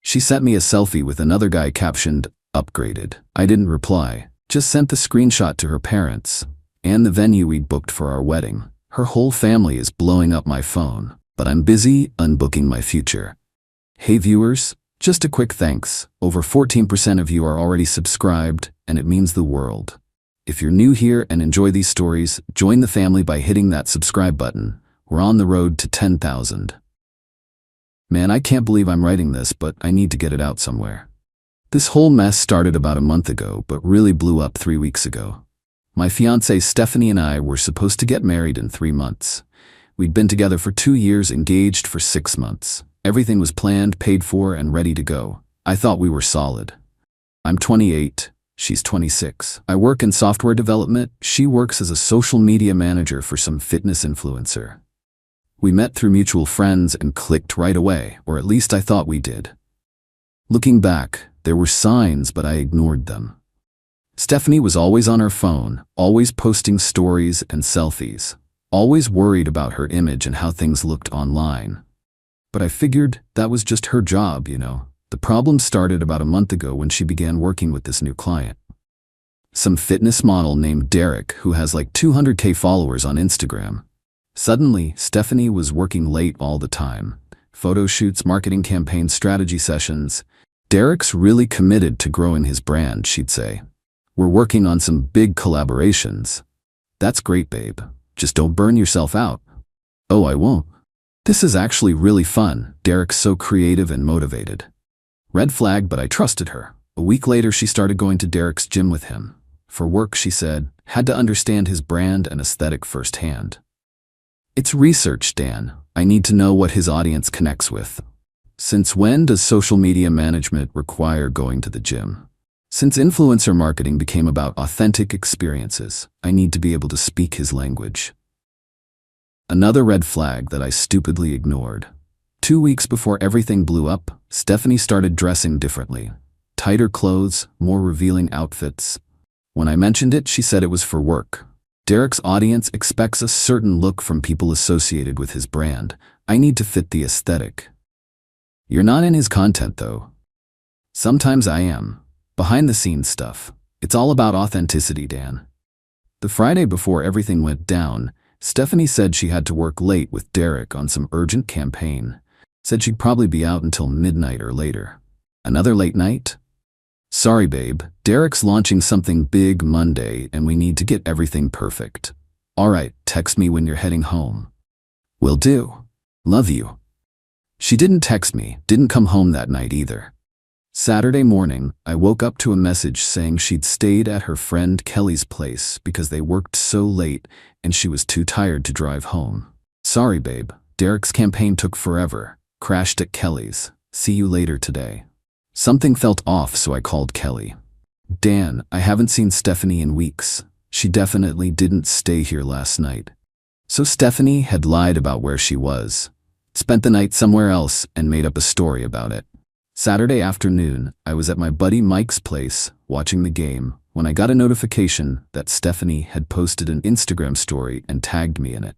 She sent me a selfie with another guy captioned, upgraded. I didn't reply, just sent the screenshot to her parents and the venue we'd booked for our wedding. Her whole family is blowing up my phone, but I'm busy unbooking my future. Hey viewers, just a quick thanks. Over 14% of you are already subscribed, and it means the world. If you're new here and enjoy these stories, join the family by hitting that subscribe button. We're on the road to 10,000. Man, I can't believe I'm writing this, but I need to get it out somewhere. This whole mess started about a month ago, but really blew up 3 weeks ago. My fiancée Stephanie and I were supposed to get married in 3 months. We'd been together for 2 years, engaged for 6 months. Everything was planned, paid for, and ready to go. I thought we were solid. I'm 28, she's 26. I work in software development, she works as a social media manager for some fitness influencer. We met through mutual friends and clicked right away, or at least I thought we did. Looking back, there were signs, but I ignored them. Stephanie was always on her phone, always posting stories and selfies, always worried about her image and how things looked online. But I figured that was just her job, you know. The problem started about a month ago when she began working with this new client. Some fitness model named Derek who has like 200K followers on Instagram. Suddenly, Stephanie was working late all the time. Photo shoots, marketing campaigns, strategy sessions. Derek's really committed to growing his brand, she'd say. We're working on some big collaborations. That's great, babe. Just don't burn yourself out. Oh, I won't. This is actually really fun. Derek's so creative and motivated. Red flag, but I trusted her. A week later, she started going to Derek's gym with him. For work, she said, had to understand his brand and aesthetic firsthand. It's research, Dan. I need to know what his audience connects with. Since when does social media management require going to the gym? Since influencer marketing became about authentic experiences, I need to be able to speak his language. Another red flag that I stupidly ignored. 2 weeks before everything blew up, Stephanie started dressing differently. Tighter clothes, more revealing outfits. When I mentioned it, she said it was for work. Derek's audience expects a certain look from people associated with his brand. I need to fit the aesthetic. You're not in his content, though. Sometimes I am. Behind the scenes stuff. It's all about authenticity, Dan. The Friday before everything went down, Stephanie said she had to work late with Derek on some urgent campaign. Said she'd probably be out until midnight or later. Another late night? Sorry, babe. Derek's launching something big Monday and we need to get everything perfect. All right, text me when you're heading home. Will do. Love you. She didn't text me, didn't come home that night either. Saturday morning, I woke up to a message saying she'd stayed at her friend Qley's place because they worked so late and she was too tired to drive home. Sorry, babe. Derek's campaign took forever. Crashed at Qley's. See you later today. Something felt off, so I called Qley. Dan, I haven't seen Stephanie in weeks. She definitely didn't stay here last night. So Stephanie had lied about where she was, spent the night somewhere else, and made up a story about it. Saturday afternoon, I was at my buddy Mike's place, watching the game, when I got a notification that Stephanie had posted an Instagram story and tagged me in it.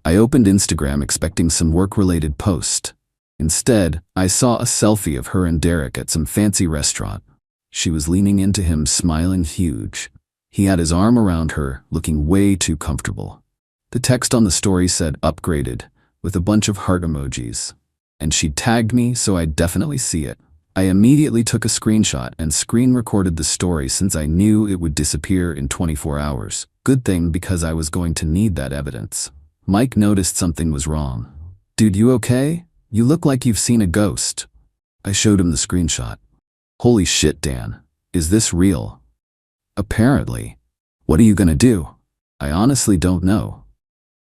I opened Instagram expecting some work-related post. Instead, I saw a selfie of her and Derek at some fancy restaurant. She was leaning into him, smiling huge. He had his arm around her, looking way too comfortable. The text on the story said upgraded, with a bunch of heart emojis. And she'd tagged me, so I'd definitely see it. I immediately took a screenshot and screen recorded the story since I knew it would disappear in 24 hours. Good thing, because I was going to need that evidence. Mike noticed something was wrong. Dude, you okay? You look like you've seen a ghost. I showed him the screenshot. Holy shit, Dan. Is this real? Apparently. What are you gonna do? I honestly don't know.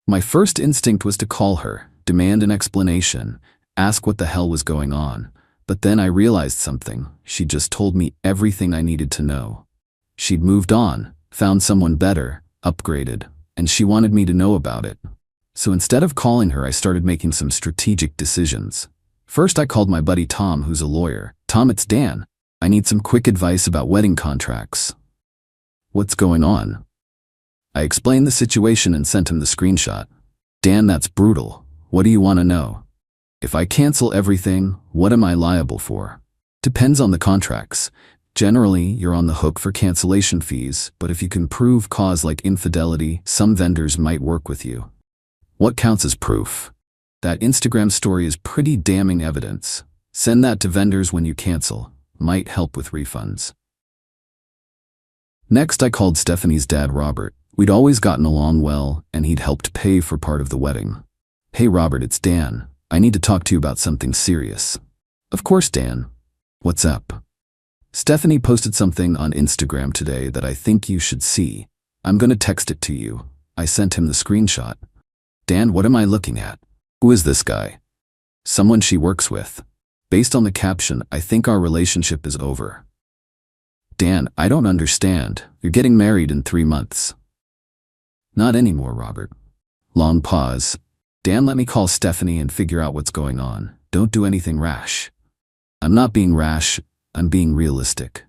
My first instinct was to call her, demand an explanation, ask what the hell was going on. But then I realized something. She just told me everything I needed to know. She'd moved on, found someone better, upgraded, and she wanted me to know about it. So instead of calling her, I started making some strategic decisions. First, I called my buddy Tom, who's a lawyer. Tom, it's Dan. I need some quick advice about wedding contracts. What's going on? I explained the situation and sent him the screenshot. Dan, that's brutal. What do you want to know? If I cancel everything, what am I liable for? Depends on the contracts. Generally, you're on the hook for cancellation fees, but if you can prove cause like infidelity, some vendors might work with you. What counts as proof? That Instagram story is pretty damning evidence. Send that to vendors when you cancel. Might help with refunds. Next, I called Stephanie's dad, Robert. We'd always gotten along well, and he'd helped pay for part of the wedding. Hey Robert, it's Dan. I need to talk to you about something serious. Of course, Dan. What's up? Stephanie posted something on Instagram today that I think you should see. I'm gonna text it to you. I sent him the screenshot. Dan, what am I looking at? Who is this guy? Someone she works with. Based on the caption, I think our relationship is over. Dan, I don't understand. You're getting married in 3 months. Not anymore, Robert. Long pause. Dan, let me call Stephanie and figure out what's going on. Don't do anything rash. I'm not being rash. I'm being realistic.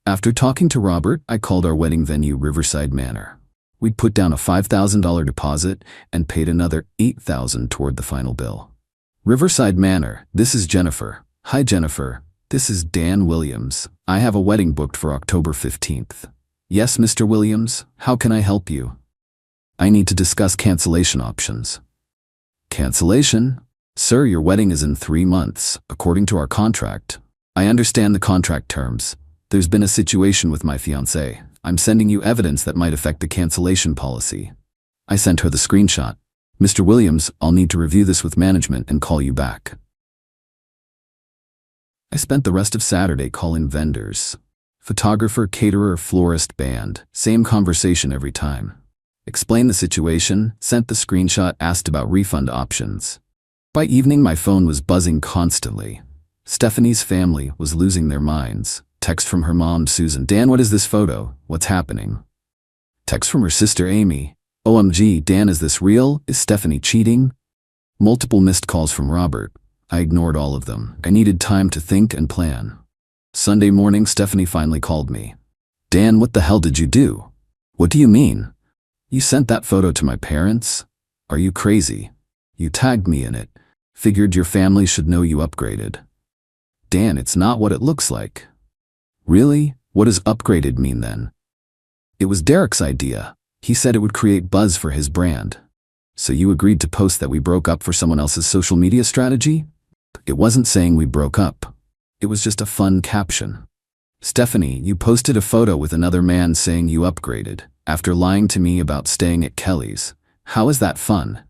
After talking to Robert, I called our wedding venue, Riverside Manor. We'd put down a $5,000 deposit and paid another $8,000 toward the final bill. Riverside Manor, this is Jennifer. Hi Jennifer, this is Dan Williams. I have a wedding booked for October 15th. Yes, Mr. Williams, how can I help you? I need to discuss cancellation options. Cancellation? Sir, your wedding is in 3 months, according to our contract. I understand the contract terms. There's been a situation with my fiancé. I'm sending you evidence that might affect the cancellation policy. I sent her the screenshot. Mr. Williams, I'll need to review this with management and call you back. I spent the rest of Saturday calling vendors. Photographer, caterer, florist, band. Same conversation every time. Explained the situation, sent the screenshot, asked about refund options. By evening, my phone was buzzing constantly. Stephanie's family was losing their minds. Text from her mom, Susan. Dan, what is this photo? What's happening? Text from her sister, Amy. OMG, Dan, is this real? Is Stephanie cheating? Multiple missed calls from Robert. I ignored all of them. I needed time to think and plan. Sunday morning, Stephanie finally called me. Dan, what the hell did you do? What do you mean? You sent that photo to my parents? Are you crazy? You tagged me in it. Figured your family should know you upgraded. Dan, it's not what it looks like. Really? What does upgraded mean then? It was Derek's idea. He said it would create buzz for his brand. So you agreed to post that we broke up for someone else's social media strategy? It wasn't saying we broke up. It was just a fun caption. Stephanie, you posted a photo with another man saying you upgraded, after lying to me about staying at Qley's. How is that fun?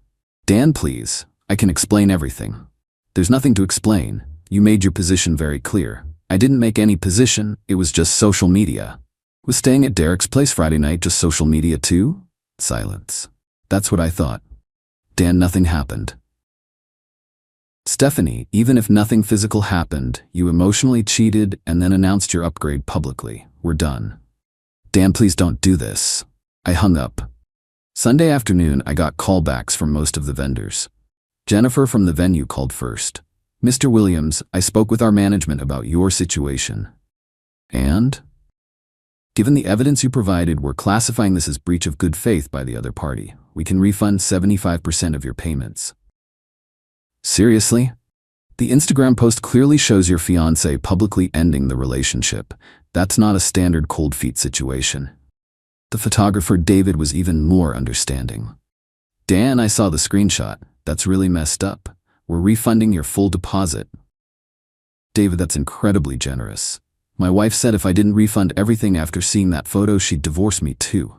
Dan, please. I can explain everything. There's nothing to explain. You made your position very clear. I didn't make any position, it was just social media. Was staying at Derek's place Friday night just social media too? Silence. That's what I thought. Dan, nothing happened. Stephanie, even if nothing physical happened, you emotionally cheated and then announced your upgrade publicly. We're done. Dan, please don't do this. I hung up. Sunday afternoon, I got callbacks from most of the vendors. Jennifer from the venue called first. Mr. Williams, I spoke with our management about your situation. And? Given the evidence you provided, we're classifying this as breach of good faith by the other party. We can refund 75% of your payments. Seriously? The Instagram post clearly shows your fiancé publicly ending the relationship. That's not a standard cold feet situation. The photographer David was even more understanding. Dan, I saw the screenshot. That's really messed up. We're refunding your full deposit. David, that's incredibly generous. My wife said if I didn't refund everything after seeing that photo, she'd divorce me too.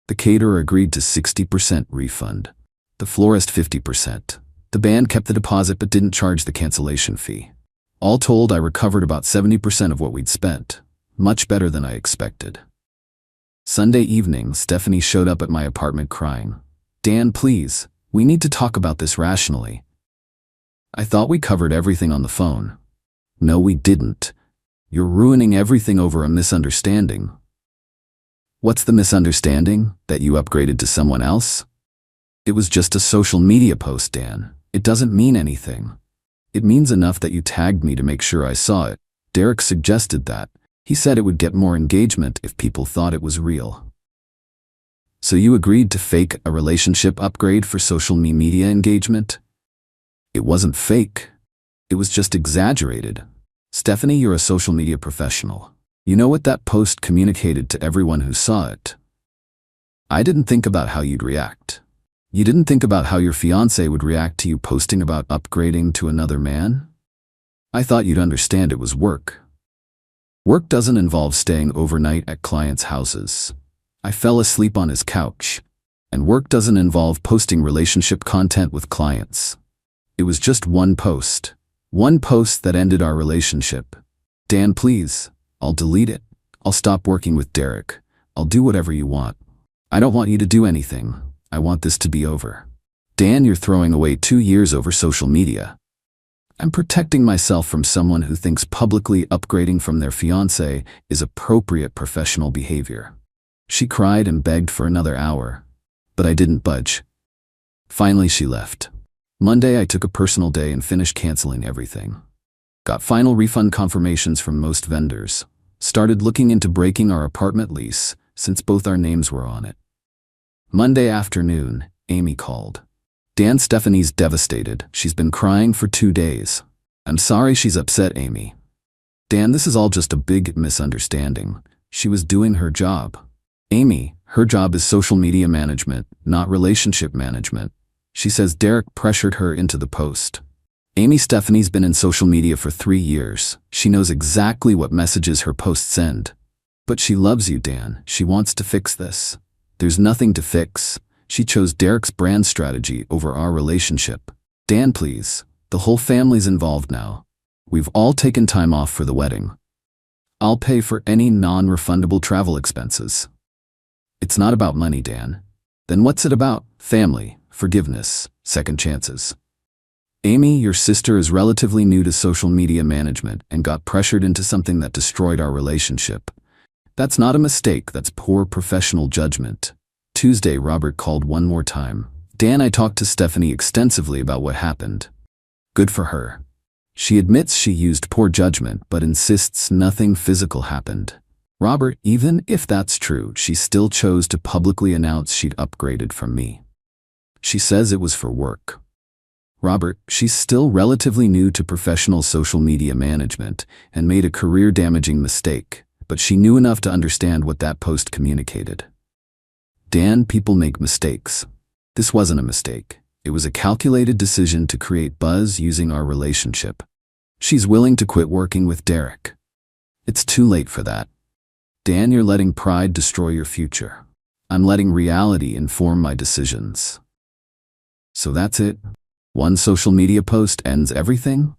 The caterer agreed to 60% refund. The florist 50%. The band kept the deposit but didn't charge the cancellation fee. All told, I recovered about 70% of what we'd spent. Much better than I expected. Sunday evening, Stephanie showed up at my apartment crying. Dan, please, we need to talk about this rationally. I thought we covered everything on the phone. No, we didn't. You're ruining everything over a misunderstanding. What's the misunderstanding? That you upgraded to someone else? It was just a social media post, Dan. It doesn't mean anything. It means enough that you tagged me to make sure I saw it. Derek suggested that. He said it would get more engagement if people thought it was real. So you agreed to fake a relationship upgrade for social media engagement? It wasn't fake. It was just exaggerated. Stephanie, you're a social media professional. You know what that post communicated to everyone who saw it. I didn't think about how you'd react. You didn't think about how your fiancé would react to you posting about upgrading to another man? I thought you'd understand it was work. Work doesn't involve staying overnight at clients' houses. I fell asleep on his couch. And work doesn't involve posting relationship content with clients. It was just one post. One post that ended our relationship. Dan, please. I'll delete it. I'll stop working with Derek. I'll do whatever you want. I don't want you to do anything. I want this to be over. Dan, you're throwing away 2 years over social media. I'm protecting myself from someone who thinks publicly upgrading from their fiancé is appropriate professional behavior. She cried and begged for another hour, but I didn't budge. Finally, she left. Monday, I took a personal day and finished canceling everything. Got final refund confirmations from most vendors. Started looking into breaking our apartment lease, since both our names were on it. Monday afternoon, Amy called. Dan, Stephanie's devastated. She's been crying for 2 days. I'm sorry she's upset, Amy. Dan, this is all just a big misunderstanding. She was doing her job. Amy, her job is social media management, not relationship management. She says Derek pressured her into the post. Amy, Stephanie's been in social media for 3 years. She knows exactly what messages her posts send. But she loves you, Dan. She wants to fix this. There's nothing to fix. She chose Derek's brand strategy over our relationship. Dan, please. The whole family's involved now. We've all taken time off for the wedding. I'll pay for any non-refundable travel expenses. It's not about money, Dan. Then what's it about? Family, forgiveness, second chances. Amy, your sister is relatively new to social media management and got pressured into something that destroyed our relationship. That's not a mistake, that's poor professional judgment. Tuesday, Robert called one more time. Dan, I talked to Stephanie extensively about what happened. Good for her. She admits she used poor judgment, but insists nothing physical happened. Robert, even if that's true, she still chose to publicly announce she'd upgraded from me. She says it was for work. Robert, she's still relatively new to professional social media management and made a career-damaging mistake, but she knew enough to understand what that post communicated. Dan, people make mistakes. This wasn't a mistake. It was a calculated decision to create buzz using our relationship. She's willing to quit working with Derek. It's too late for that. Dan, you're letting pride destroy your future. I'm letting reality inform my decisions. So that's it? One social media post ends everything?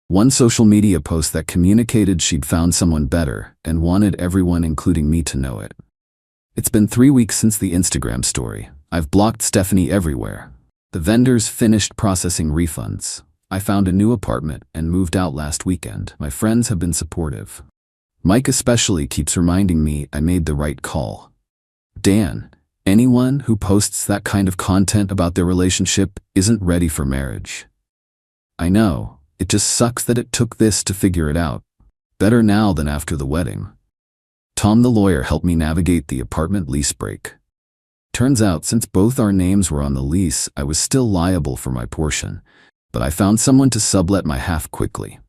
One social media post that communicated she'd found someone better and wanted everyone, including me, to know it. It's been 3 weeks since the Instagram story. I've blocked Stephanie everywhere. The vendors finished processing refunds. I found a new apartment and moved out last weekend. My friends have been supportive. Mike especially keeps reminding me I made the right call. Dan, anyone who posts that kind of content about their relationship isn't ready for marriage. I know, it just sucks that it took this to figure it out. Better now than after the wedding. Tom the lawyer helped me navigate the apartment lease break. Turns out, since both our names were on the lease, I was still liable for my portion, but I found someone to sublet my half quickly.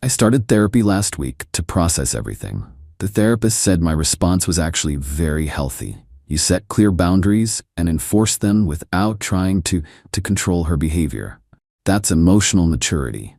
I started therapy last week to process everything. The therapist said my response was actually very healthy. You set clear boundaries and enforce them without trying to control her behavior. That's emotional maturity.